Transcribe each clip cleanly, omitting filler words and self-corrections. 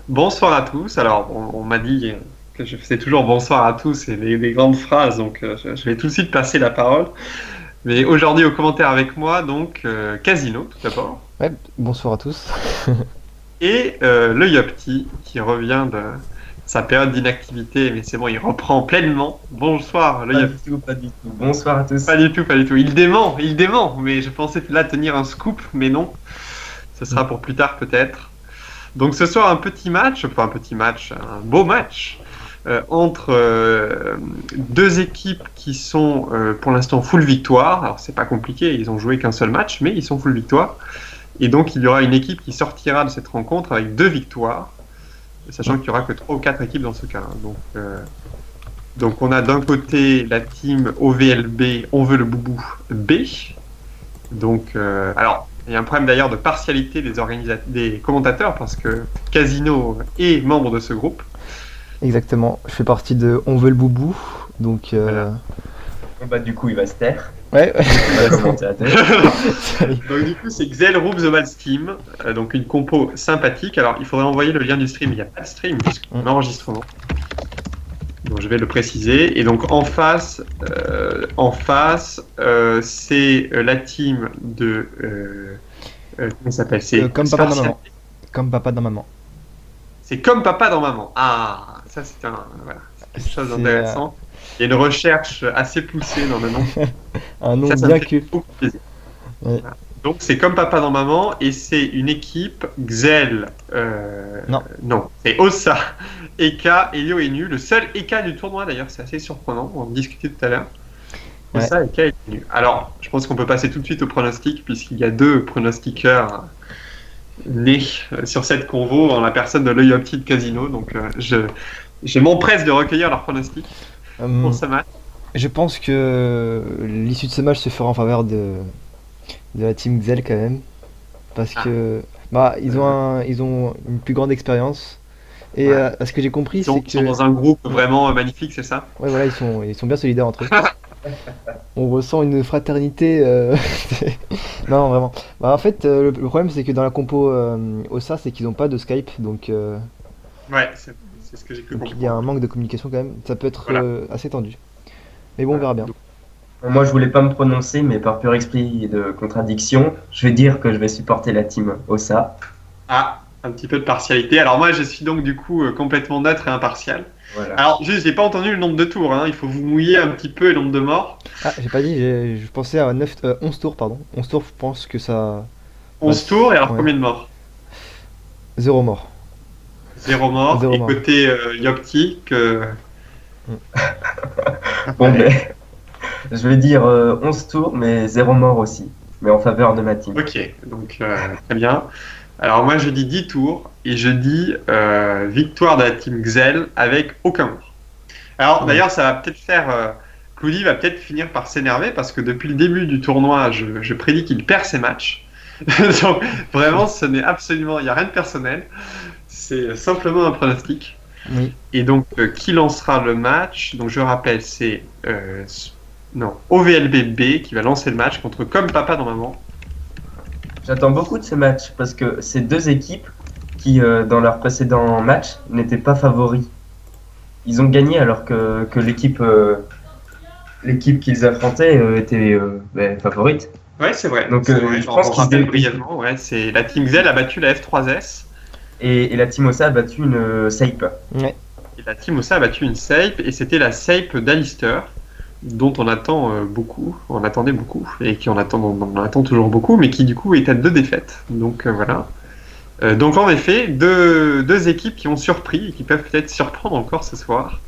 Bonsoir à tous. Alors, on m'a dit que je faisais toujours bonsoir à tous et des grandes phrases, donc je vais tout de suite passer la parole. Mais aujourd'hui, au commentaire avec moi, donc Casino, tout d'abord, Ouais, bonsoir à tous. et le Yopti, qui revient de sa période d'inactivité, mais c'est bon, il reprend pleinement. Bonsoir, le Pas du Yopti. tout, pas du tout. Bonsoir à tous. Pas du tout, pas du tout. Il dément, mais je pensais là tenir un scoop, mais non. Ce sera pour plus tard peut-être. Donc ce soir, un beau match entre deux équipes qui sont pour l'instant full victoire. Alors c'est pas compliqué, ils ont joué qu'un seul match, mais ils sont full victoire. Et donc il y aura une équipe qui sortira de cette rencontre avec deux victoires, sachant qu'il y aura que trois ou quatre équipes dans ce cas. Donc on a d'un côté la team OVLB, on veut le boubou B. Donc alors il y a un problème d'ailleurs de partialité des commentateurs parce que Casino est membre de ce groupe. Exactement, je fais partie de On veut le boubou, donc Voilà. Bon, bah, du coup, il va se taire. ouais. On va commenter à tête. Donc du coup c'est Xel Rooms the Ball Steam, donc une compo sympathique. Alors il faudrait envoyer le lien du stream, il n'y a pas de stream puisqu'on enregistrement. Donc je vais le préciser. Et donc c'est la team de comment ça s'appelle? C'est Comme papa dans maman. Comme papa dans maman. C'est comme papa dans maman. Ah, ça c'est voilà, c'est quelque chose C'est d'intéressant. Il y a une recherche assez poussée dans le nom. un nom Ça bien me fait que. beaucoup plaisir. Ouais. Voilà. Donc c'est comme papa dans maman et c'est une équipe Xel. Non. Non, c'est Ossa, Eka, Elio et Nu. Le seul Eka du tournoi d'ailleurs, c'est assez surprenant. On en discutait tout à l'heure. Ouais. Ossa, Eka et Nu. Alors, je pense qu'on peut passer tout de suite au pronostic puisqu'il y a deux pronostiqueurs nés sur cette convo en la personne de l'œil optique de Casino. Donc je m'empresse de recueillir leurs pronostics pour ce match. Je pense que l'issue de ce match se fera en faveur de la team Xel quand même. Parce que bah, ils ont une plus grande expérience. Et Ouais. à ce que j'ai compris, Ils c'est sont que. dans un groupe vraiment magnifique, c'est ça? Ouais, voilà, ils sont bien solidaires entre eux. On ressent une fraternité. Non, vraiment. Bah, en fait, le problème, c'est que dans la compo OSA, c'est qu'ils n'ont pas de Skype. Ouais, c'est ce que j'ai cru Donc il y a un comprendre. manque de communication quand même. Ça peut être Voilà. assez tendu. Mais bon, on Voilà. verra bien. Bon, moi, je voulais pas me prononcer, mais par pur esprit de contradiction, je vais dire que je vais supporter la team OSA. Ah, un petit peu de partialité. Alors moi, je suis donc du coup complètement neutre et impartial. Voilà. Alors, juste, j'ai pas entendu le nombre de tours, hein. Il faut vous mouiller un petit peu et le nombre de morts. Ah, j'ai pas dit, je pensais à 11 tours, pardon. 11 tours, je pense que ça 11 passe. tours, et alors Ouais. combien de morts? Zéro mort. Zéro mort. Zéro Et mort. côté Yopti, Bon, ben, je vais dire 11 tours, mais 0 mort aussi. Mais en faveur de ma team. ok, donc très bien. Alors moi, je dis 10 tours, et je dis victoire de la team Xel avec aucun mort. Alors Ouais. d'ailleurs, ça va peut-être faire... Cloudy va peut-être finir par s'énerver, parce que depuis le début du tournoi, je prédis qu'il perd ses matchs. Donc vraiment, ce n'est absolument... Il n'y a rien de personnel. C'est simplement un pronostic. Oui. Et donc, qui lancera le match? Donc, je rappelle, c'est non, OVLBB qui va lancer le match contre Comme Papa dans Maman. J'attends beaucoup de ce match parce que c'est deux équipes qui, dans leur précédent match, n'étaient pas favoris. Ils ont gagné alors que l'équipe qu'ils affrontaient était ben, favorite. Ouais, c'est vrai. Donc, C'est vrai. je On pense qu'ils se rappelle dé- brièvement. Ouais, c'est la Team Zell a battu la F3S et la Team Ossa a battu une Saipa. Ouais. et la Team Ossa a battu une Sape et c'était la Sape d'Alistair dont on attend beaucoup, on attendait beaucoup et on attend toujours beaucoup, mais qui du coup est à deux défaites. Donc voilà. Donc en effet, deux équipes qui ont surpris et qui peuvent peut-être surprendre encore ce soir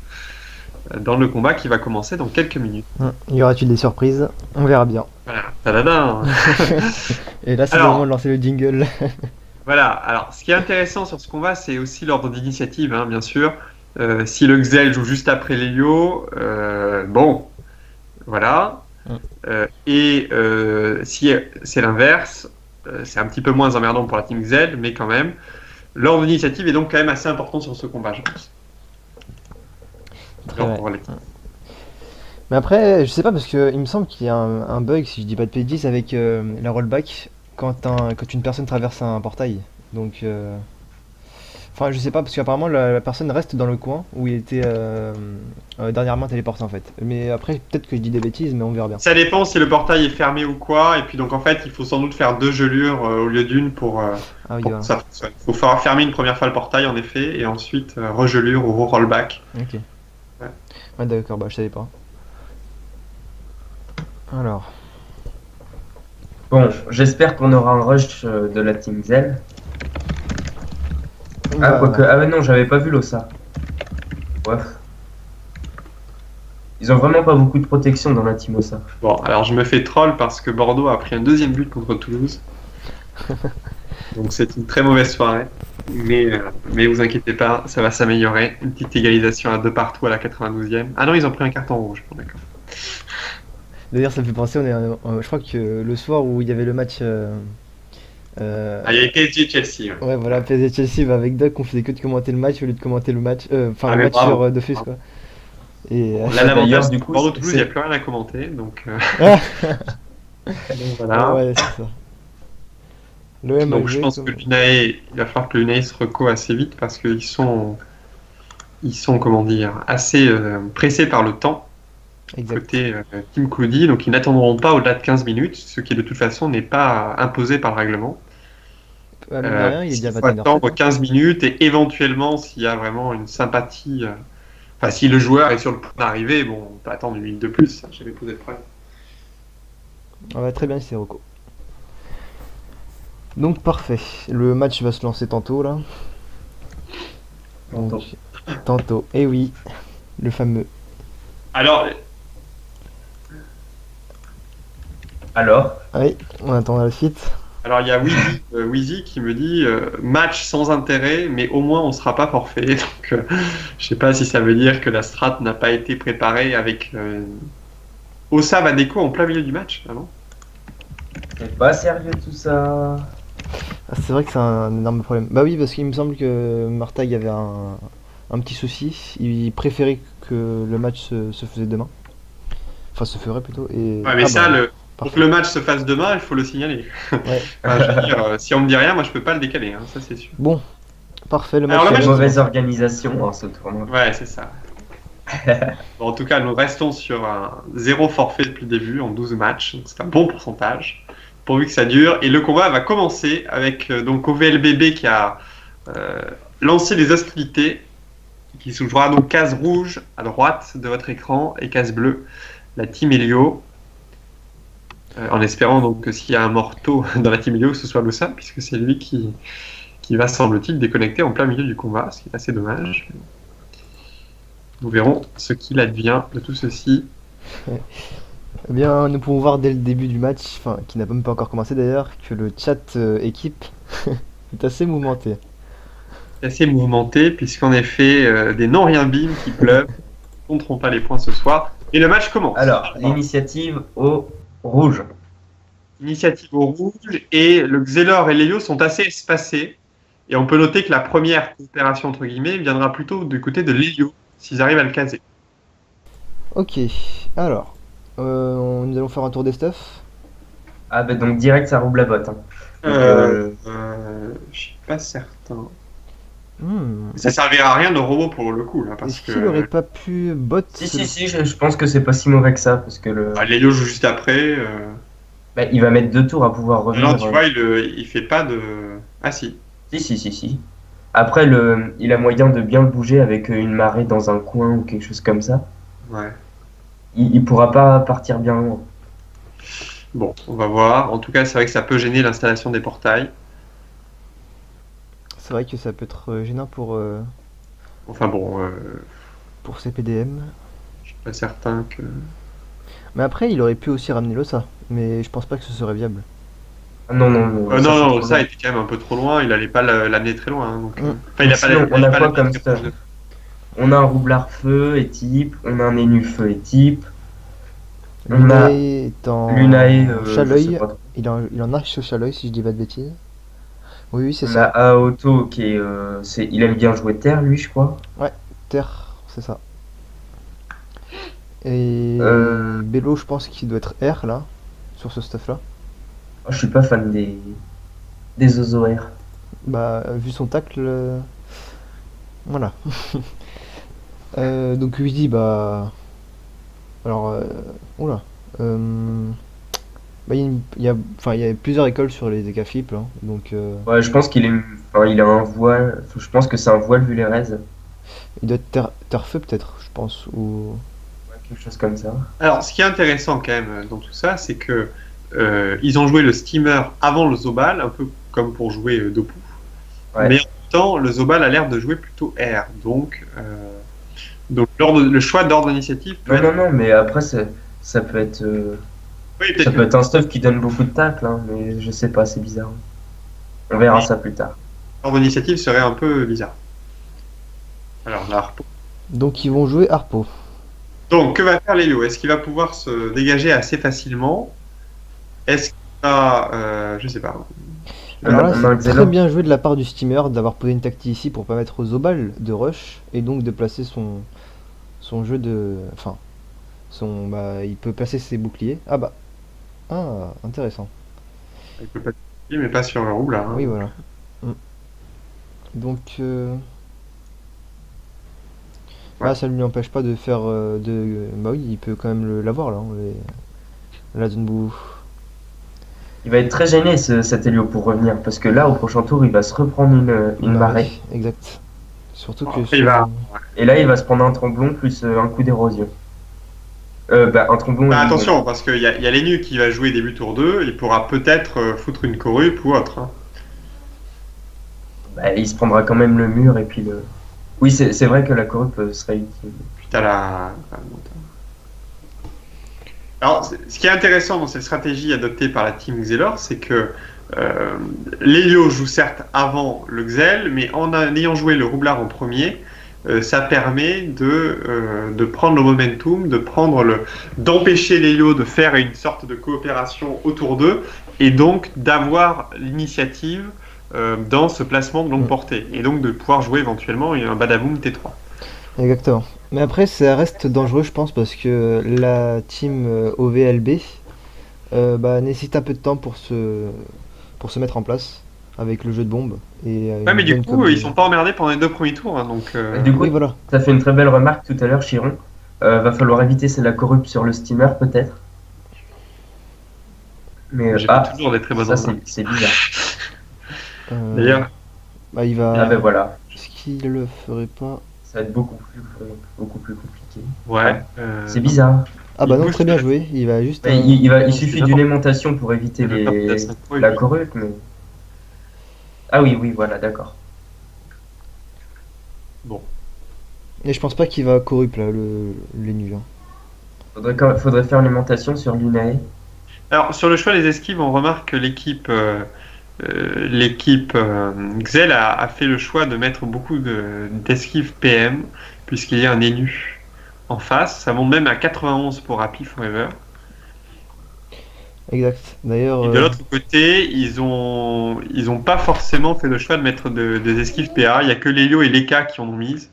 dans le combat qui va commencer dans quelques minutes. Y aura-t-il des surprises? On verra bien. Voilà. Tadadam. Et là, c'est le Alors, moment de lancer le jingle. voilà. Alors, ce qui est intéressant sur ce combat, c'est aussi l'ordre d'initiative, hein, bien sûr. Si le Xel joue juste après l'Helio, bon, voilà. Mm. Si c'est l'inverse, c'est un petit peu moins emmerdant pour la Team Xel, mais quand même, l'ordre d'initiative est donc quand même assez important sur ce combat, je pense. Très Genre, vrai. pour les- Mais après, je sais pas parce que il me semble qu'il y a un bug, si je dis pas de bêtises, avec la rollback quand une personne traverse un portail. Donc, Enfin, je sais pas, parce qu'apparemment la personne reste dans le coin où il était dernièrement téléporté en fait. Mais après, peut-être que je dis des bêtises, mais on verra bien. Ça dépend si le portail est fermé ou quoi. Et puis donc en fait, il faut sans doute faire 2 gelures au lieu d'une Ah oui, pour voilà. que ça fonctionne. Il faut faire fermer une première fois le portail en effet, et ensuite regelure ou rollback. Ok. Ouais. Ouais, d'accord, bah je savais pas. Alors, Bon, j'espère qu'on aura un rush de la Team Zell. Ah, bah, quoique. Ah, ouais, non, j'avais pas vu l'Ossa. Ouais. Ils ont vraiment pas beaucoup de protection dans la Team Ossa. Bon, alors je me fais troll parce que Bordeaux a pris un deuxième but contre Toulouse. Donc c'est une très mauvaise soirée. Mais vous inquiétez pas, ça va s'améliorer. Une petite égalisation à 2 partout à la 92e. Ah non, ils ont pris un carton rouge. Bon, d'accord. d'ailleurs, ça me fait penser, je crois que le soir où il y avait le match. Ah, il y avait PSG Chelsea. Ouais. Ouais, voilà, PSG Chelsea, bah, avec Doc, on faisait que de commenter le match au lieu de commenter le match. Enfin, Ah, le mais match bravo. sur Dofus, quoi. Et. Bon, là, l'avantage, D'ailleurs, c'est du que coup, Bordeaux-Toulouse, il c'est- n'y a plus rien à commenter. Donc Ah, voilà. ouais, c'est ça. L'OM a Donc je joué pense comme. que l'UNAE, il va falloir que l'UNAE se reco assez vite parce ils sont comment dire, assez pressés par le temps Exact. côté Team Cloudy, donc ils n'attendront pas au-delà de 15 minutes, ce qui de toute façon n'est pas imposé par le règlement. Mine de rien, il est déjà Il faut 21h07. attendre 15 minutes et éventuellement s'il y a vraiment une sympathie, enfin si le joueur est sur le point d'arriver, bon, on peut attendre une minute de plus, ça, j'avais posé de problème. Ah ouais, très bien, c'est Rocco. Donc, parfait. Le match va se lancer tantôt, là. Tantôt. Donc, tantôt. Et oui, le fameux. Alors, Alors, Ah oui, on attend la suite. Alors il y a Wheezy qui me dit match sans intérêt, mais au moins on sera pas forfait. Donc je sais pas si ça veut dire que la strat n'a pas été préparée avec Ossa va déco en plein milieu du match. Ah non c'est pas sérieux tout ça. Ah, c'est vrai que c'est un énorme problème. Bah oui, parce qu'il me semble que Martag avait un petit souci. Il préférait que le match se faisait demain. Enfin, se ferait plutôt. Et... Ouais, mais Ah ça, bah, pour parfait. que le match se fasse demain, il faut le signaler. Ouais. Enfin, je veux dire, si on me dit rien, moi je peux pas le décaler, hein, ça c'est sûr. Bon, parfait, le match. Alors, le est match, C'est lancé. mauvaise organisation, hein, ce tournoi. Ouais, c'est ça. Bon, en tout cas, nous restons sur un 0 forfait depuis le début en 12 matchs, donc c'est un bon pourcentage, pourvu que ça dure. Et le combat va commencer avec donc OVLBB qui a lancé les hostilités, qui se jouera donc case rouge à droite de votre écran et case bleue, la Team Helio. En espérant donc que s'il y a un morto dans la Team Helio, ce soit Lossa, puisque c'est lui qui va, semble-t-il, déconnecter en plein milieu du combat, ce qui est assez dommage. Nous verrons ce qu'il advient de tout ceci. Eh bien, nous pouvons voir dès le début du match, enfin, qui n'a même pas encore commencé d'ailleurs, que le chat équipe est assez mouvementé. C'est assez mouvementé, puisqu'en effet, des non-rien bim qui pleuvent ne compteront pas les points ce soir. Et le match commence. Alors, l'initiative au rouge. Initiative au rouge, et le Xelor et l'Helio sont assez espacés. Et on peut noter que la première coopération, entre guillemets, viendra plutôt du côté de l'Helio, s'ils arrivent à le caser. Ok, alors, nous allons faire un tour des stuffs. Ah, bah donc direct, ça roule la botte. Hein. Je suis pas certain. Hmm. Ça servira à rien de robot pour le coup, là, parce Est-ce que qu'il aurait pas pu bot Si, je pense que c'est pas si mauvais que ça, parce que l'Helio joue juste après. bah, il va mettre 2 tours à pouvoir revenir. Non, tu vois, il fait pas de. Ah si. Si. Après, il a moyen de bien le bouger avec une marée dans un coin ou quelque chose comme ça. Ouais. Il pourra pas partir bien loin. Bon, on va voir. En tout cas, c'est vrai que ça peut gêner l'installation des portails. C'est vrai que ça peut être gênant Enfin bon, pour CPDM. je suis pas certain que. Mais après, il aurait pu aussi ramener l'Ossa, mais je pense pas que ce serait viable. Ah, non. Non, c'est trop ça loin. était quand même un peu trop loin. Il allait pas l'amener très loin. Hein, donc, Mm. Enfin, il a pas Sinon, on a pas quoi l'amener comme très stuff proche de- On a un roublard feu et type, on a un énu feu et type, on a Lunae est en Lunae, je sais Chaleuil. pas trop. Il en a sur Chaleuil, si je dis pas de bêtises. Oui, c'est On a ça. Aoto qui est, il aime bien jouer terre lui je crois. Terre, c'est ça. Et Bello, je pense qu'il doit être R là, sur ce stuff là. Oh, je suis pas fan des Ozoaires. Bah, vu son tacle, Voilà. Donc lui dit bah alors oula bah, il y a plusieurs écoles sur les Decaflip hein, donc Ouais, je pense qu'il est, enfin, il a un voile. Je pense que c'est un voile vu les raises. il doit être Terfeu peut-être je pense ou Ouais, quelque chose comme ça. Alors, ce qui est intéressant quand même dans tout ça, c'est que ils ont joué le steamer avant le Zobal, un peu comme pour jouer Dopu. Ouais. Mais en même temps, le Zobal a l'air de jouer plutôt R. Donc le choix d'ordre d'initiative peut Non, non, être. non, mais après, ça peut être, Oui, ça peut-être peut que être un stuff qui donne beaucoup de tacles, hein, mais je sais pas, c'est bizarre. On verra ça plus tard. l'ordre d'initiative serait un peu bizarre. Alors, là. donc ils vont jouer Harpo. Donc, que va faire Lelio? Est-ce qu'il va pouvoir se dégager assez facilement? Est-ce qu'il va. Je sais pas. Alors là On a un c'est très Xenos. bien joué de la part du steamer d'avoir posé une tactique ici pour permettre aux Zobal de rush et donc de placer son jeu de enfin son bah il peut placer ses boucliers. Ah bah ah intéressant. Il peut pas mais pas sur le roue là. Oui voilà. Mm. Donc Ouais. bah, ça ne lui empêche pas de faire bah oui, il peut quand même l'avoir là, hein, la Zunbu. Il va être très gêné, cet Helio, pour revenir, parce que là, au prochain tour, il va se reprendre une marée. Exact. Surtout que Après, il va. Et là, il va se prendre un tromblon plus un coup d'érosion. Bah, un tromblon et Bah, une attention, parce qu'il y a Lenu qui va jouer début tour 2, il pourra peut-être foutre une corrupe ou autre. Hein. bah, il se prendra quand même le mur et puis le. Oui, c'est vrai que la corrupe serait utile. Puis t'as la. Alors, ce qui est intéressant dans cette stratégie adoptée par la team Xelor, c'est que l'Helio joue certes avant le Xel, mais en ayant joué le roublard en premier, ça permet de prendre le momentum, d'empêcher l'Helio de faire une sorte de coopération autour d'eux, et donc d'avoir l'initiative dans ce placement de longue portée, et donc de pouvoir jouer éventuellement un Badaboom T3. Exactement. Mais après, ça reste dangereux, je pense, parce que la team OVLB bah, nécessite un peu de temps pour se mettre en place avec le jeu de bombe et Ouais, une mais du bonne coup, ils combi. sont pas emmerdés pendant les 2 premiers tours, hein, donc. Du coup, Oui, voilà. ça fait une très belle remarque tout à l'heure, Chiron. Va falloir éviter c'est la corrupe sur le steamer, peut-être. Mais J'ai pas toujours des très bonnes ça, remarques. c'est bizarre. D'ailleurs, Bah, il Ah va. ben voilà, Est-ce qu'il le ferait pas? ça va être beaucoup plus compliqué. ouais. C'est bizarre. Ah bah Il non, booste très bien la- joué. Il va juste. Mais il suffit d'une aimantation pour éviter Il veut faire plus de 5 points, la lui. corrupe, mais. Ah oui, oui, voilà, d'accord. Bon. Et je pense pas qu'il va corrupt là, les nuls. Hein. Faudrait faire l'aimantation sur l'Unae. Alors, sur le choix des esquives, on remarque que l'équipe Xel a fait le choix de mettre beaucoup d'esquives PM, puisqu'il y a un élu en face. Ça monte même à 91 pour Happy Forever. Exact. D'ailleurs. Et de l'autre côté, ils ont pas forcément fait le choix de mettre des esquives PA. Il y a que Lelio et Leka qui en ont mises.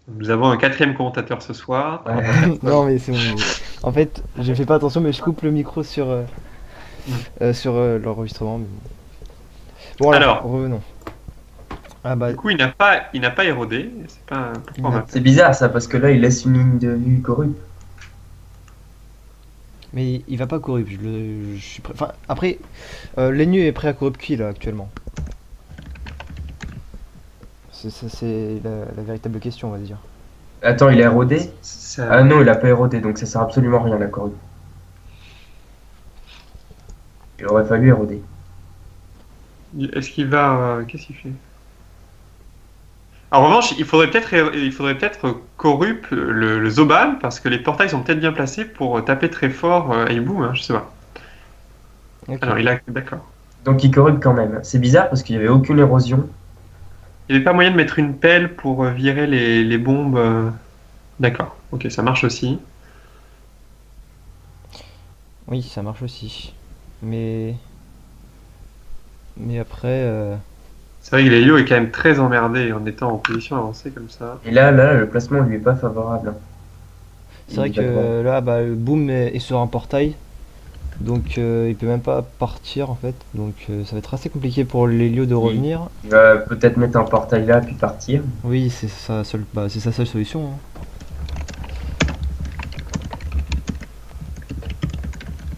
Nous avons un 4e commentateur ce soir. Ouais. non mais c'est bon. En fait, je fais pas attention, mais je coupe le micro sur l'enregistrement. Mais bon, Alors. revenons. Ah bah. Du coup, il n'a pas érodé. C'est pas pourquoi on a C'est bizarre ça, parce que là, il laisse une ligne de vue corrupe. Mais il va pas corrupt. Je suis prêt. Enfin, après, Lenu est prêt à corrupt qui là actuellement? C'est la véritable question, on va dire. Attends, il a érodé? Ça- Ah non, il a pas érodé, donc ça sert absolument à rien, la corrupe. Il aurait fallu éroder. Est-ce qu'il va. Qu'est-ce qu'il fait? En revanche, il faudrait peut-être corrupt le Zobal, parce que les portails sont peut-être bien placés pour taper très fort Aiboum, hein, je sais pas. Ok. Alors, il a. D'accord. Donc il corrupte quand même. C'est bizarre parce qu'il n'y avait aucune érosion. Il n'y avait pas moyen de mettre une pelle pour virer les bombes. D'accord, ok, ça marche aussi. Oui, ça marche aussi. Mais après, C'est vrai que Lelio est quand même très emmerdé en étant en position avancée comme ça. Et là, le placement lui est pas favorable. c'est vrai Il va devoir- que là, bah, le boom est sur un portail. Donc il peut même pas partir en fait. Donc ça va être assez compliqué pour l'Helio de revenir. Il va peut-être mettre un portail là, puis partir. Oui, c'est sa seule, c'est sa seule solution, hein.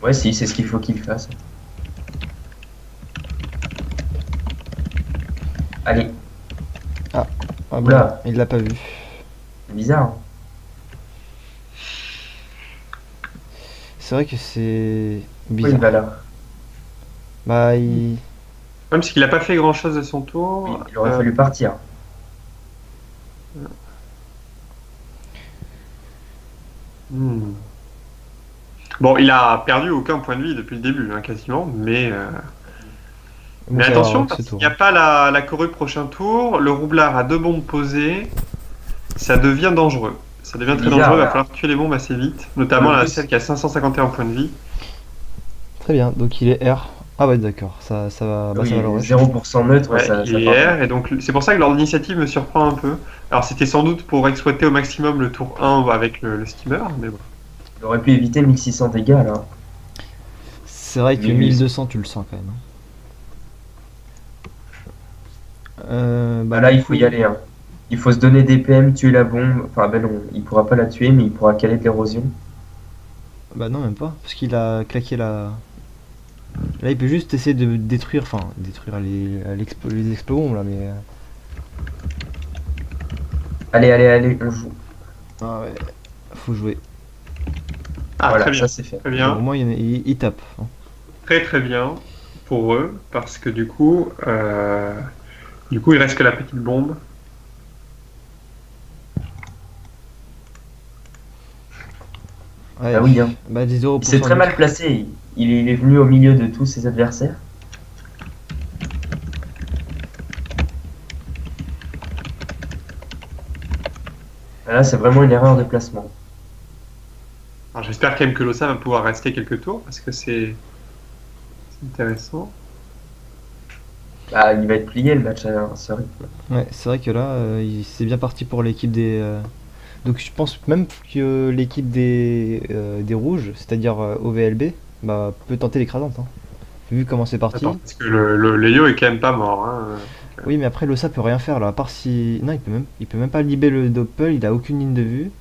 Ouais, si, c'est ce qu'il faut qu'il fasse. Allez, Ah Oula. bah, il l'a pas vu. c'est bizarre, hein. C'est vrai que c'est Pourquoi il bizarre. va là? Bah, il... Même s'il n'a pas fait grand-chose de son tour. Oui, il aurait fallu partir. Hmm. Bon, il a perdu aucun point de vie depuis le début, hein, quasiment, mais, bon, mais ça va attention, avec ce parce qu'il tour. n'y a pas la Corue prochain tour, le roublard a 2 bombes posées, ça devient dangereux. Ça devient C'est très bizarre, dangereux, il va là. falloir tuer les bombes assez vite, notamment Le la plus- celle qui a 551 points de vie. Très bien, donc il est R. Ah ouais, d'accord, ça va, bah, Oui, ça va le rush. 0% neutre, Ouais, ça il est part. R, et donc c'est pour ça que l'ordre d'initiative me surprend un peu. Alors c'était sans doute pour exploiter au maximum le tour 1 avec le steamer, mais bon. Il aurait pu éviter 1600 dégâts là. C'est vrai que 1800. 1200, tu le sens quand même, hein. Bah là, du il faut coup- y aller, hein. Il faut se donner des PM, tuer la bombe. Enfin, ben non, il pourra pas la tuer, mais il pourra caler de l'érosion. Bah non, même pas, parce qu'il a claqué la... Là, il peut juste essayer de détruire, enfin, détruire les explosions, là, mais... Allez, allez, allez, on joue. Ah ouais, faut jouer. Ah, Voilà, très bien, ça c'est fait. très Au bien. moins, il tape, hein. Très très bien pour eux, parce que du coup il reste que la petite bombe. Ouais, Ah oui, hein. bah des 0%. Il s'est très mal placé. Il est venu au milieu de tous ses adversaires. Là, c'est vraiment une erreur de placement. Alors j'espère quand même que Lossa va pouvoir rester quelques tours, parce que c'est intéressant. Bah, il va être plié le match à ce rythme. Ouais, c'est vrai que là, c'est bien parti pour l'équipe des... Donc je pense même que l'équipe des rouges, c'est-à-dire OVLB, bah, peut tenter l'écrasante, hein. Vu comment c'est parti. Attends, parce que le Yo est quand même pas mort, hein. Oui, mais après, Lossa peut rien faire là, à part si. Non, il peut même pas libérer le Doppel, il a aucune ligne de vue.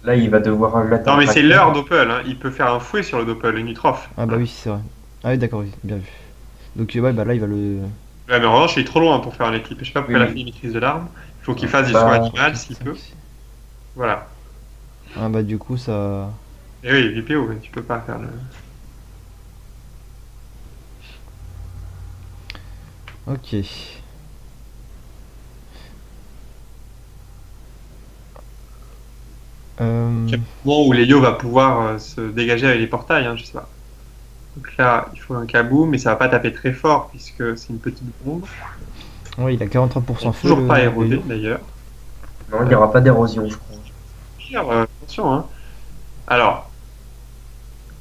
Là, il va devoir mettre Non un mais c'est tracteur. leur Doppel, hein. Il peut faire un fouet sur le Doppel, une Utrof. Ah bah oui, c'est vrai. Ah oui, d'accord, oui, bien vu. Donc ouais, bah là, il va le. Ouais, mais en revanche, il est trop loin pour faire un équipe. Je sais pas pourquoi Oui, il a oui. fait une maîtrise de l'arme. Il faut qu'il fasse des Bah, soins animales s'il Cinq, peut. six. Voilà. Ah bah du coup, ça. Et oui, VPO, mais tu peux pas faire le. Ok. Il y a un moment où l'Elio va pouvoir se dégager avec les portails, hein, je sais pas. Donc là, il faut un kaboom, mais ça va pas taper très fort puisque c'est une petite bombe. Ouais, il a Il 43% n'est feu. toujours pas le érodé Helio. d'ailleurs. Non, il n'y aura pas d'érosion, je crois. Attention, hein. Alors,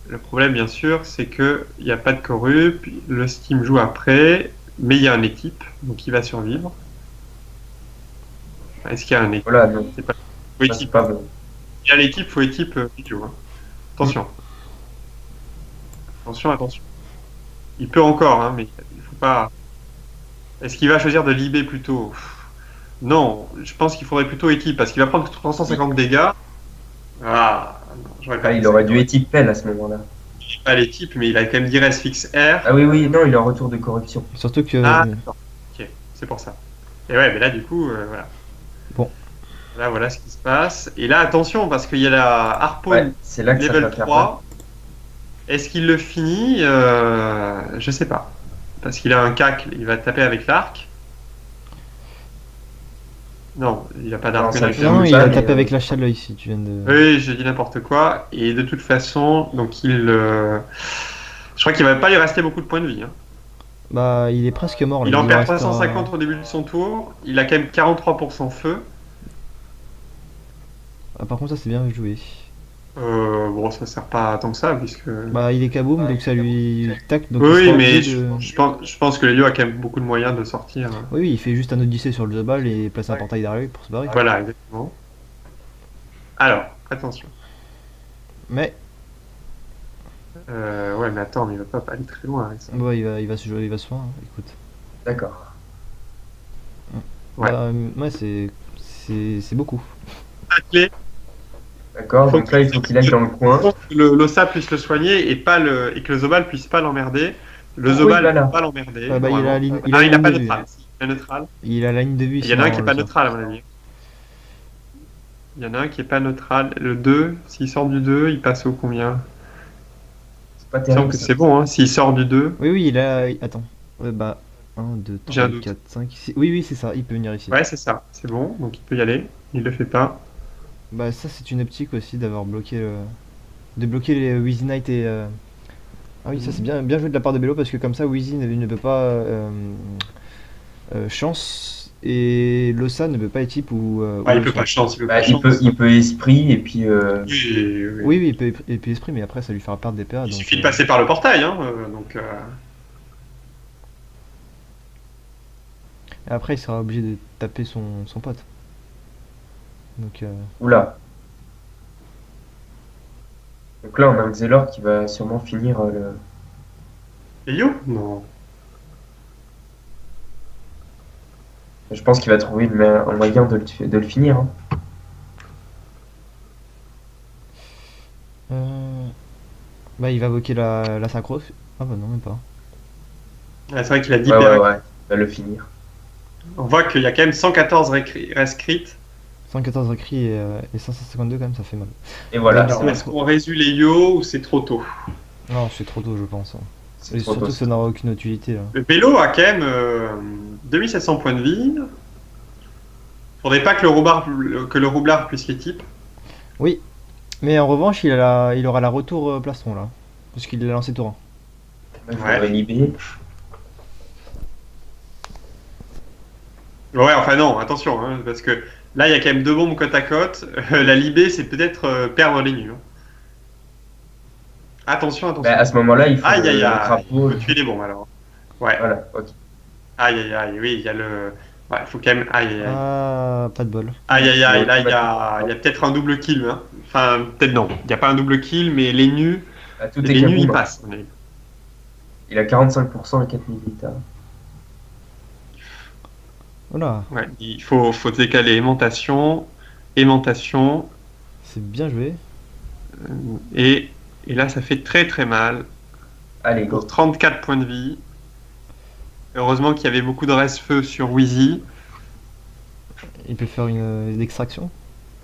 le problème, bien sûr, c'est qu'il n'y a pas de corrup, le Steam joue après, mais il y a un équipe, donc il va survivre. Est-ce qu'il y a un équipe? Voilà, non, C'est pas... Faut ça, équipe. c'est pas bon. Il y a l'équipe, faut équipe vidéo, hein. Attention. Attention, attention. Il peut encore, hein, mais il faut pas. Est-ce qu'il va choisir de libé plutôt? Non, je pense qu'il faudrait plutôt équipe, parce qu'il va prendre 350 dégâts. Ah, non, j'aurais pas Ah, fait il ça. aurait dû équipe peine à ce moment-là. Pas l'équipe, mais il a quand même 10 res fixe R. Ah oui, oui, non, il est en retour de corruption. Surtout que. Ah, d'accord. Ok, c'est pour ça. Et ouais, mais là, du coup, voilà. Bon. Là, voilà ce qui se passe. Et là, attention, parce qu'il y a la Harpoon Ouais, c'est là que ça level va faire 3. Est-ce qu'il le finit? Je sais pas. Parce qu'il a un cac, il va taper avec l'arc. Non, il n'a pas Non, d'arc ça avec fait Non, l'arc. il a mais, tapé euh, avec la chaleur ici, tu viens de. Oui, j'ai dit n'importe quoi. Et de toute façon, donc je crois qu'il va pas lui rester beaucoup de points de vie, hein. Bah, il est presque mort là. Il en lui perd restera- 350 au début de son tour. Il a quand même 43% feu. Ah, par contre, ça c'est bien joué. Bon, ça sert pas tant que ça, puisque. Bah, il est kaboom, donc ça lui. Tac, donc il Oui, sera mais obligé de- je pense que Lelio a quand même beaucoup de moyens de sortir. Oui, oui, il fait juste un odyssée sur le Zobal et place un portail derrière lui pour se barrer. Voilà, exactement. Alors, attention. Mais Ouais, mais attends, mais il va pas aller très loin avec ça. Bah, il va se jouer, il va se faire, hein, écoute. D'accord. Ouais. Bah, ouais, c'est beaucoup. Taclé, il D'accord, faut donc là, il faut qu'il aille dans le coin. que l'Ossa puisse le soigner et que le Zobal puisse pas l'emmerder. Le Oh, oui, Zobal peut voilà. pas l'emmerder, Bah, normalement. il a Ah, la il a ligne pas de vue. neutral. Si, il a neutral. Il a la ligne de vue Il y en a un sinon, qui est le pas ça. neutral, à mon avis. Il y en a un qui est pas neutral. Le 2, s'il sort du 2, il passe au combien? C'est pas Il me semble terrible, que ça. c'est bon, hein. S'il sort du 2, Oui, oui, il a. Attends. Bah, 1, 2, j'ai un 3, doute. 4, 5, 6. Oui, oui, c'est ça, il peut venir ici. Ouais, c'est ça. C'est bon, donc il peut y aller. Il le fait pas. Bah, ça, c'est une optique aussi d'avoir bloqué. De bloquer les Wheezy Knight et. Ah oui, ça, c'est bien joué de la part de Bello parce que comme ça, Wheezy ne peut pas. Chance et Lossa ne peut pas être type Ouais, ou il peut soin. pas chance, il peut Bah, pas chance. il peut esprit et puis. Oui, oui, oui. Oui, oui, il peut esprit, mais après, ça lui fera perdre des PA. Il Donc, suffit de passer par le portail, hein. Donc, et après, il sera obligé de taper son pote. Donc, Oula. Donc là, on a un Xelor qui va sûrement finir le. Et Yo? Non. Je pense qu'il va trouver un moyen de le finir, hein. bah, il va invoquer la synchro. Ah bah non, même pas. Ouais, c'est vrai qu'il a 10 Ouais, ouais, PA. ouais. Il va le finir. On voit qu'il y a quand même 114 rescrits. 114 recris et 552 quand même, ça fait mal. Et voilà. Alors, est-ce qu'on résout les Yo ou c'est trop tôt? Non, c'est trop tôt, je pense, hein. C'est Et trop surtout tôt. que ça n'aura aucune utilité là. Le Bélo a quand même 2700 points de vie. Faudrait pas que le roublard puisse les types. Oui, mais en revanche, il aura la retour plastron là. Parce qu'il l'a lancé Torrent. Il faudrait Ouais. libérer. Ouais, enfin non, attention, hein, parce que là, il y a quand même deux bombes côte à côte. La Libé, c'est peut-être perdre les nus, hein. Attention, Bah, attention. à ce moment-là, il faut Aïe, aïe, le aïe. crapaud. Il faut tuer les bombes, alors. Ouais. Voilà, ok. Aïe, aïe, aïe. Oui, il y a le... Ouais, il faut quand même... Aïe, aïe, aïe. Ah, pas de bol. Aïe, aïe, aïe. Là, Automatiquement. il y a peut-être un double kill, hein. Enfin, peut-être non. Il n'y a pas un double kill, mais les nus... Bah, tout est Les nus, ils kaboom, hein. passent. Il a 45% et 4000 litres. Voilà, Ouais, faut décaler aimantation, aimantation, c'est bien joué. et, et là, ça fait très très mal. Allez, Pour go. 34 points de vie. Heureusement qu'il y avait beaucoup de reste-feu sur Wheezy. Il peut faire une extraction.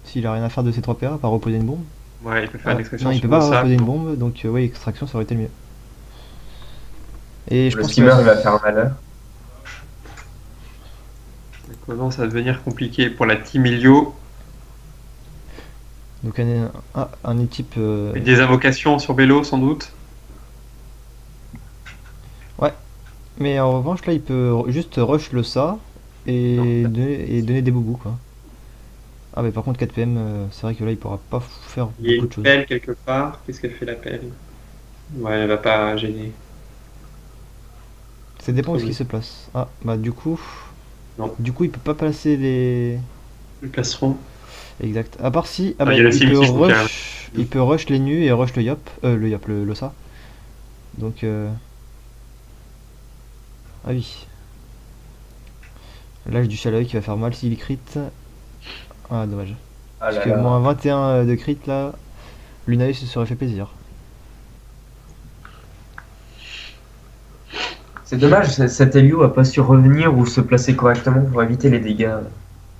S'il a rien à faire de ses 3 PA, par reposer une bombe. Ouais, il peut faire une extraction Non, il sur peut pas le sac. reposer une bombe, donc oui, extraction ça aurait été le mieux. Et je Le pense skimmer, que il va faire un malheur. Ça commence à devenir compliqué pour la Team Elio. donc un équipe Avec des invocations sur Bello, sans doute. mais en revanche là il peut juste rush le ça et Non. donner des boubous quoi. Ah mais par contre 4 PM c'est vrai que là il pourra pas faire Il y a beaucoup une de choses. pelle quelque part. Qu'est-ce qu'elle fait la pelle? Ouais, elle va pas gêner. Ça dépend où ce Oui. qui se place. Ah bah du coup. Non. Du coup il peut pas placer les. Le placeront. Exact. À part si. Ah Ah, bah, il y a le il sim peut aussi, je trouve qu'il y a rush. Il peut rush les nus et rush le yop. Le ça. Donc ah oui. L'âge du Shallow qui va faire mal s'il crit. Ah dommage. Ah Parce là que là. moins 21 de crit là. Lunae se serait fait plaisir. C'est dommage, cet Elio a pas su revenir ou se placer correctement pour éviter les dégâts.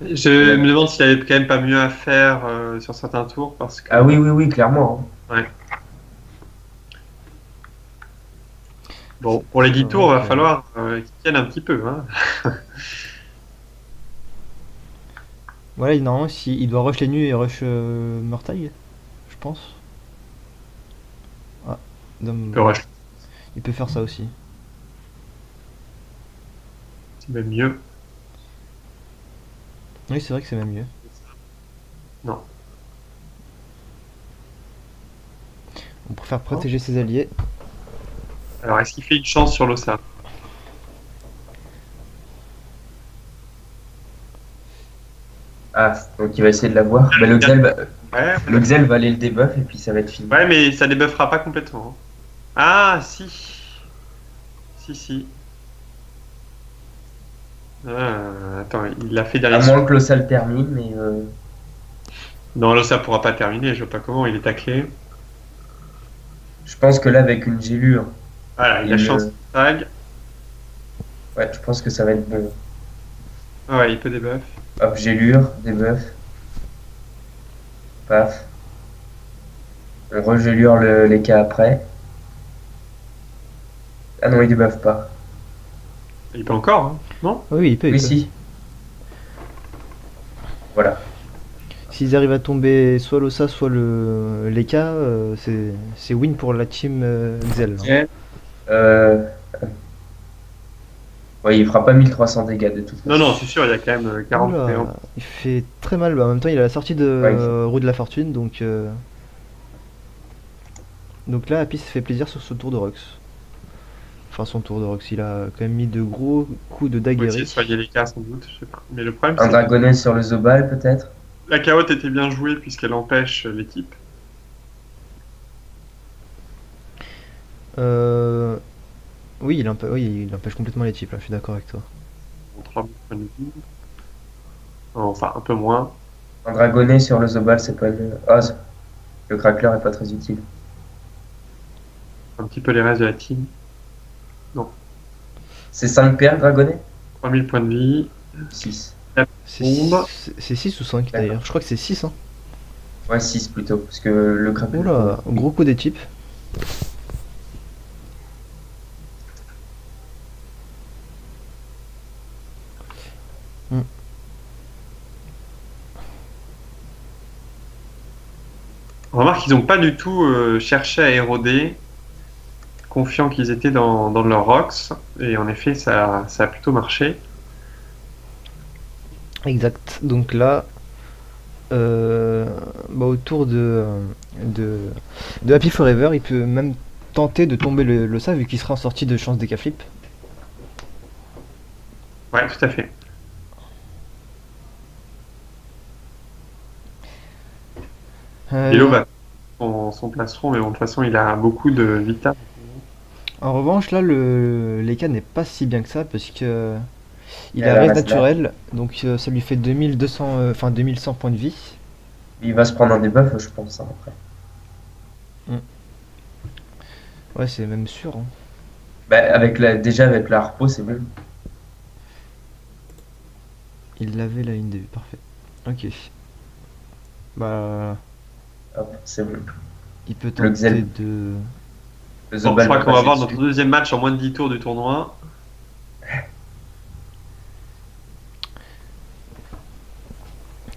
Je me demande s'il y avait quand même pas mieux à faire sur certains tours parce que. Ah oui, oui, oui, clairement, hein. Ouais. Bon, pour les 10 C'est tours, il vrai va que- falloir qu'ils tiennent un petit peu, hein. Voilà, normalement, il doit rush les nus et rush Mortail, je pense. Ah, Dom- Le rush, il peut faire ça aussi. c'est même mieux. Oui, c'est vrai que c'est même mieux. Non. On préfère protéger ses alliés. Alors, est-ce qu'il fait une chance sur l'Ossa? Ah, donc il va essayer de l'avoir. Bah, le Xel va aller le debuff et puis ça va être fini. Ouais, mais ça débuffera pas complètement, hein. Ah, si. Si, si. Attends, il l'a fait À derrière. moins que l'Ossa le termine, mais Non, là, ça pourra pas terminer. Je vois pas comment. Il est taclé. je pense que là, avec une gélure, Voilà, il a chance. Tag. ouais, je pense que ça va être bon. Ah ouais, il peut débuff. Hop, gélure, debuff, paf. On regélure les cas après. Ah non, il débuffe pas. Il peut encore, hein, non? Oui, il peut, il Oui, peut. si. Voilà. S'ils arrivent à tomber soit l'Ossa, soit l'Eka, c'est win pour la team Xel, hein. Euh... Ouais, il fera pas 1300 dégâts de toute Non, façon. non, c'est sûr, il y a quand même 40 Oula, il fait très mal. Bah, en même temps, il a la sortie de Ouais, il fait- Roue de la Fortune, donc là, Apis se fait plaisir sur ce tour de Rux. Enfin, son tour de Rux, il a quand même mis de gros coups de On va essayer Daguerre. de soigner les cas sans doute, je sais pas. Mais le problème, Un c'est que dragonnet sur le Zobal, peut-être. la carotte était bien jouée puisqu'elle empêche l'équipe. Euh... Oui, oui, il empêche complètement les types, là, je suis d'accord avec toi. En 3 points de vie. Enfin, un peu moins. Un dragonnet sur le Zobal, c'est pas le. Ah, le crackler est pas très utile. Un petit peu les restes de la team. Non. C'est 5 paires, dragonnet 3000 points de vie. 6. C'est Bombe. 6 ou 5 d'ailleurs. Je crois que c'est 6, hein. Ouais, 6 plutôt, parce que le crackler. Oula, gros coup des types. Hmm. On remarque qu'ils n'ont pas du tout cherché à éroder, confiants qu'ils étaient dans leur rocks. Et en effet, ça a plutôt marché. Exact. Donc là, bah, autour de Happy Forever, il peut même tenter de tomber le ça vu qu'il sera en sortie de chance des flip. Ouais, tout à fait. Hello va son plastron, mais bon, de toute façon, il a beaucoup de vita. En revanche, là, l'Eka n'est pas si bien que ça parce que il Elle a reste reste là. naturel, donc ça lui fait 2200, enfin 2100 points de vie. Il va se prendre un debuff, je pense, hein, après. Ouais, c'est même sûr, hein. Bah, déjà avec la harpo, c'est bon. Il l'avait la ligne de vue, parfait. Ok. Bah, Hop, c'est bon. il peut Le tenter Xel. de. Le Bon, je Zobal crois va qu'on va passer avoir dessus. notre deuxième match en moins de 10 tours du tournoi.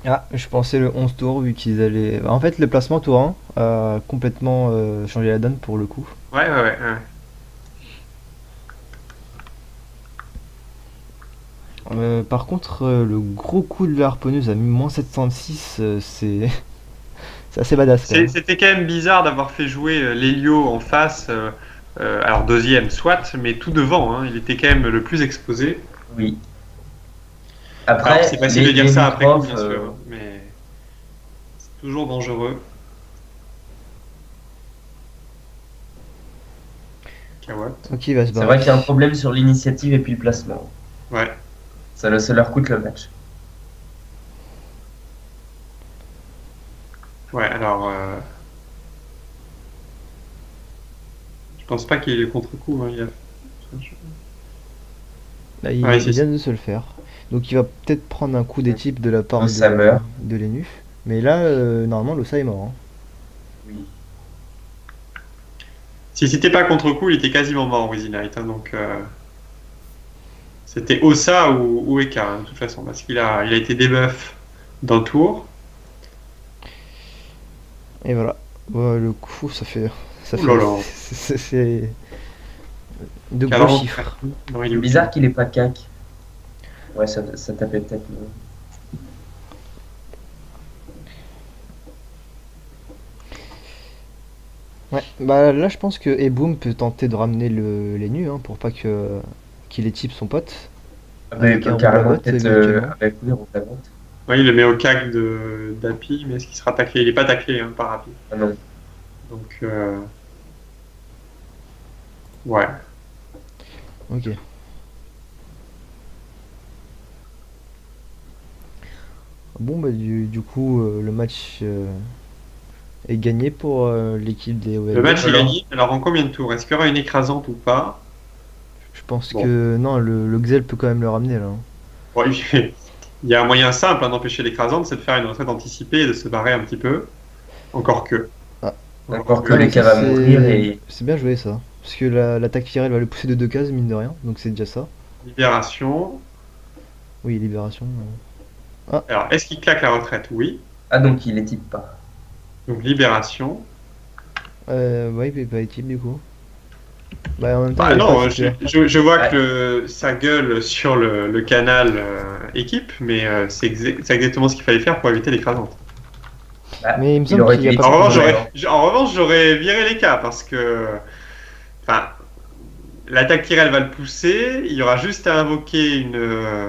Ah, je pensais le 11 tour vu qu'ils allaient. Bah, en fait, le placement tour 1 a complètement changé la donne pour le coup. Ouais. Par contre, le gros coup de la harponneuse à moins 706, c'est assez badass quand même. C'était quand même bizarre d'avoir fait jouer l'Helio en face. Alors deuxième, soit, mais tout devant. Hein, il était quand même le plus exposé. Oui. Alors Après, c'est facile de dire les ça après coup, microfs, bien sûr, hein, mais c'est toujours dangereux. Kawat. Ok, il va se c'est barrer. vrai qu'il y a un problème sur l'initiative et puis le placement. Ouais. Ça leur coûte le match. Ouais, alors. Je pense pas qu'il ait le contre-coup. Hein, Là, il Ouais, c'est vient de se le faire. Donc il va peut-être prendre un coup des types de la part L'Ossa meurt. de Lenuf. Mais là, normalement, l'Ossa est mort, hein. Oui. Si c'était pas contre-coup, il était quasiment mort, Wizzy Knight. Hein, donc. C'était Ossa ou Eka, hein, de toute façon, parce il a été debuff d'un tour. Et voilà. Ouais, le coup, ça Ouh là là. c'est de gros 40. chiffres. Non, il est C'est bizarre qu'il ait pas cac. Ouais, ça tapait peut-être. Mais... Ouais, bah là, je pense que Eboom peut tenter de ramener les nus, hein, pour pas qu'il ait type son pote. Ah bah, il Avec peut un carrément roule-à-botte, peut-être mutuellement. avec lui, on la vente. Ouais, il le met au cac d'Api, mais est-ce qu'il sera taclé? Il est pas taclé hein, par Api. Ah non. Donc, Ouais. Ok. Bon, bah, du coup, le match est gagné pour l'équipe des Le OLB. match est Alors, gagné. Alors, en combien de tours? Est-ce qu'il y aura une écrasante ou pas? Je pense Bon. que non, le Xel peut quand même le ramener là, hein. Bon, il y a un moyen simple hein, d'empêcher l'écrasante, c'est de faire une retraite anticipée et de se barrer un petit peu. Encore que. Ah, Encore encore que que. ah, les ça cas va mourir c'est et c'est bien joué ça. Parce que l'attaque tirée, elle va le pousser de 2 cases, mine de rien. Donc c'est déjà ça. Libération. Oui, libération. Ah, Alors, est-ce qu'il claque la retraite? Oui. ah donc il les type pas. Donc, libération. ouais, il peut pas être type du coup. Bah, en même temps, il Bah avait pas non, titulaire. je vois Ouais. que ça gueule sur le canal équipe, mais c'est exactement ce qu'il fallait faire pour éviter l'écrasante. Bah, Mais il me il semble aurait qu'il dû a les pas En type pris revanche, de. vraiment. j'aurais viré les cas parce que, enfin, l'attaque tirée, elle va le pousser. Il y aura juste à invoquer une.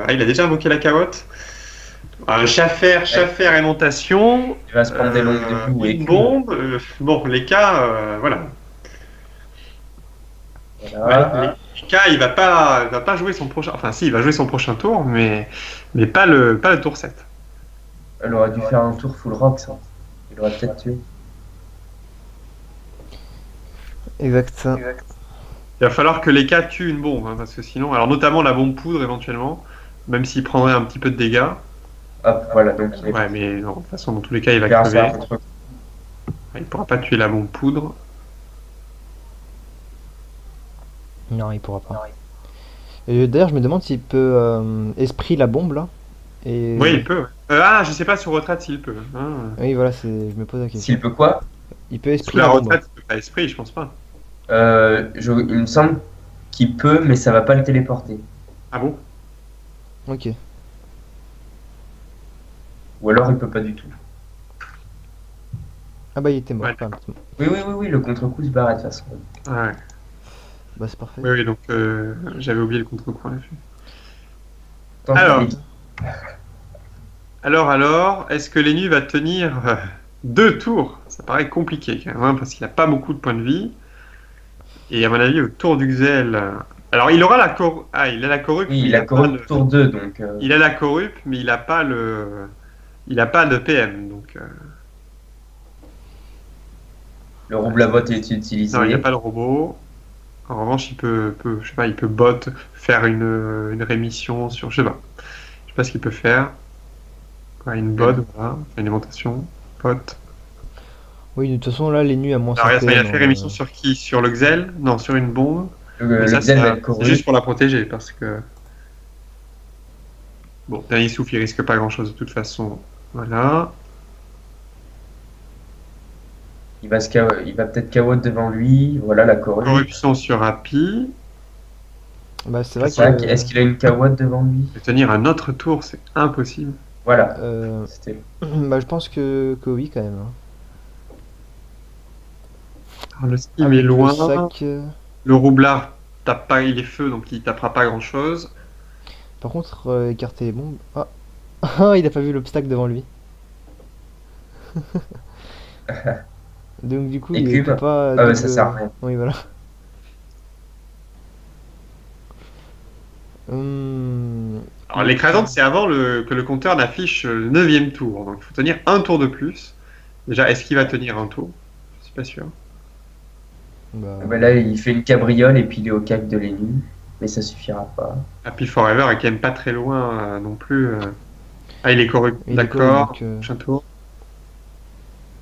Ah, il a déjà invoqué la carotte. Un Ouais. chaffaire aimantation, Il va se prendre des longues de vue ou une écume. bombe. Bon, les cas, voilà. Ouais, Voilà. les cas, il va pas jouer son prochain. Enfin, si, il va jouer son prochain tour, mais pas le tour 7. Elle aurait dû faire un tour full rock, ça. Il aurait peut-être tué. Exact. Il va falloir que les cas tuent une bombe, hein, parce que sinon, alors notamment la bombe poudre éventuellement, même s'il prendrait un petit peu de dégâts. Hop, voilà, donc il est Ouais, mais non, de toute façon, dans tous les cas, il va faire ça crever. contre. Il pourra pas tuer la bombe poudre. Non, il pourra pas. Et d'ailleurs, je me demande s'il peut esprit la bombe là. Et Oui, il peut. Ouais. Ah, je sais pas sur retraite s'il peut. Hein. oui, voilà, je me pose la question. S'il peut quoi? Il peut Sous esprit la la bombe. retraite, il peut pas esprit, je pense pas. Il me semble qu'il peut, mais ça va pas le téléporter. Ah bon? Ok. Ou alors il peut pas du tout. Ah bah il était mort Ouais, quand même. d'accord. Oui, le contre-coup se barre de toute façon. Ouais. Bah c'est parfait. Oui, oui, donc j'avais oublié le contre-coup en effet. Tant Alors, qu'il est- est-ce que Lenny va tenir 2 tours? Ça paraît compliqué quand même, hein, parce qu'il a pas beaucoup de points de vie. Et à mon avis, au tour du Xel. Alors, il aura la Ah, il a la corrup, Oui, mais il il a a pas couru le. tour 2, donc Il a la corrup, mais il a pas le. Il a pas de PM, donc. le rouble-à-bot est Non, il n'y a utilisé. pas le robot. En revanche, je sais pas, il peut bot faire une rémission sur. Je sais pas ce qu'il peut faire. Ouais, une bot, voilà, une aimantation, bot. Oui, de toute façon là les nus à moins Alors, 5 il a PM. fait rémission sur qui? Sur le Xel? Non, sur une bombe. Mais Le ça, Xel va être c'est juste couru. pour la protéger, parce que. Bon, dernier souffle, il risque pas grand-chose de toute façon. Voilà. Il va peut-être KO devant lui. Voilà la corruption. Corruption sur Happy. Bah c'est vrai C'est vrai que Est-ce qu'il a une KO devant lui? Et tenir un autre tour, c'est impossible. Voilà. euh, C'était bah je pense que oui quand même, hein. Alors, le ski est Avec le loin. sac. Le roublard tape pas, il est feu, donc il tapera pas grand-chose. Par contre, écarter les bombes. Ah. Ah, il a pas vu l'obstacle devant lui. Donc du coup, il peut écume. pas Ah ouais, ça double. sert à rien. Oui, voilà. Hum, Alors l'écrasante, c'est avant que le compteur n'affiche le 9e tour. Donc il faut tenir un tour de plus. Déjà, est-ce qu'il va tenir un tour? Je suis pas sûr. bah, Bah là, il fait une cabriole et puis il est au cac de l'ennemi. Mais ça suffira pas. Happy Forever est quand même pas très loin non plus. Ah, il est correct. il est correct, D'accord. donc, Prochain tour.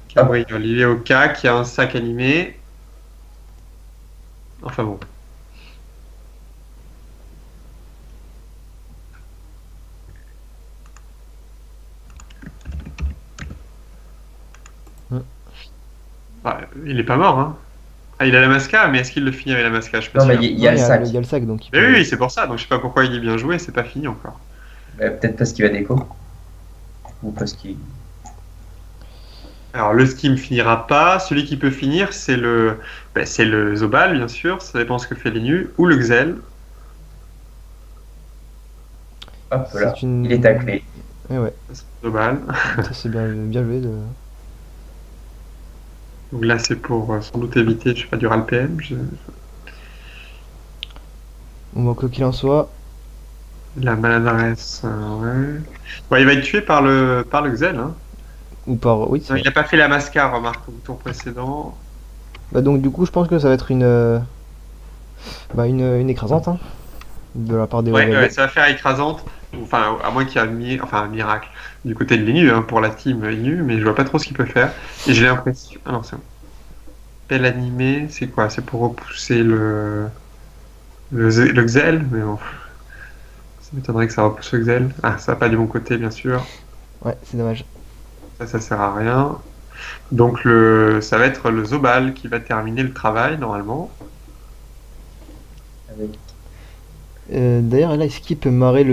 Cabriole, il est au CAC, il y a un sac animé. Enfin bon. Hmm. Ah, il est pas mort, hein. Ah, il a la masca, mais est-ce qu'il le finit avec la masca? Je suis pas Non, mais sûr. il y a non, le sac. il y a le sac, donc il Mais peut. oui, c'est pour ça. Donc je sais pas pourquoi il dit bien joué, c'est pas fini encore. Bah, peut-être parce qu'il va déco. Ou parce qu'il. Alors le skim finira pas. Celui qui peut finir, c'est le Zobal, bien sûr. Ça dépend ce que fait Lenu ou le Xel. Hop là. C'est une. Il est taclé. Eh ouais, C'est le Zobal. ça c'est bien joué de. Donc là, c'est pour sans doute éviter, je sais pas, du RAL PM. Bon, quoi qu'il en soit, La maladresse, ouais. Ouais, il va être tué par le Xel, hein. ou par. Oui, c'est Non, vrai. il a pas fait la mascar, remarque, au tour précédent. Bah, donc, du coup, je pense que ça va être une écrasante, hein, de la part des Ouais, OVLB. ouais, ça va faire écrasante. Enfin, à moins qu'il y ait un miracle du côté de l'INU, hein, pour la team INU, mais je vois pas trop ce qu'il peut faire. Et j'ai l'impression. Ah non, c'est un appel animé, c'est quoi? C'est pour repousser le Xel? Mais bon, ça m'étonnerait que ça repousse le Xel. Ah, ça va pas du bon côté, bien sûr. Ouais, c'est dommage. Ça sert à rien. Donc, ça va être le Zobal qui va terminer le travail, normalement. Avec- D'ailleurs, là, est-ce qu'il peut marrer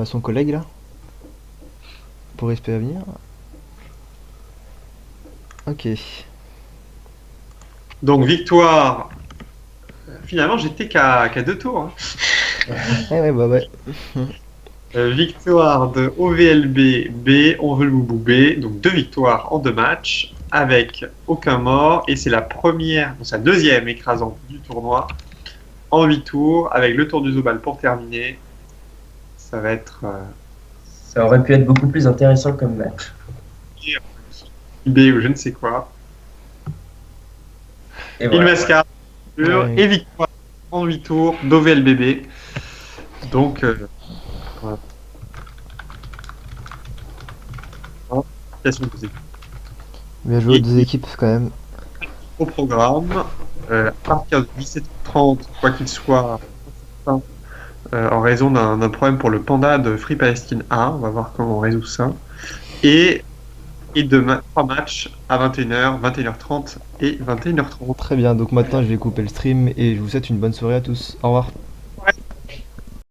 son collègue, là? Pour espérer venir. Ok. Donc, victoire. Finalement, j'étais qu'à 2 tours, hein. Ouais, ouais, bah ouais. Victoire de OVLB B, on veut le boubou B, donc 2 victoires en 2 matchs avec aucun mort et c'est sa deuxième écrasante du tournoi en 8 tours avec le tour du Zobal pour terminer. Ça va être Ça aurait pu être beaucoup plus intéressant comme match. B ou je ne sais quoi. Et Une voilà. mascar Ouais. et victoire en 8 tours d'OVLBB. Donc, voilà. Félicitations aux équipes. Bien joué aux Et- deux équipes, quand même. Au programme. À partir de 17h30, quoi qu'il soit, en raison d'un problème pour le panda de Free Palestine A. On va voir comment on résout ça. Et, et demain, 3 matchs à 21h, 21h30 et 21h30. Très bien, donc maintenant, je vais couper le stream et je vous souhaite une bonne soirée à tous. Au revoir.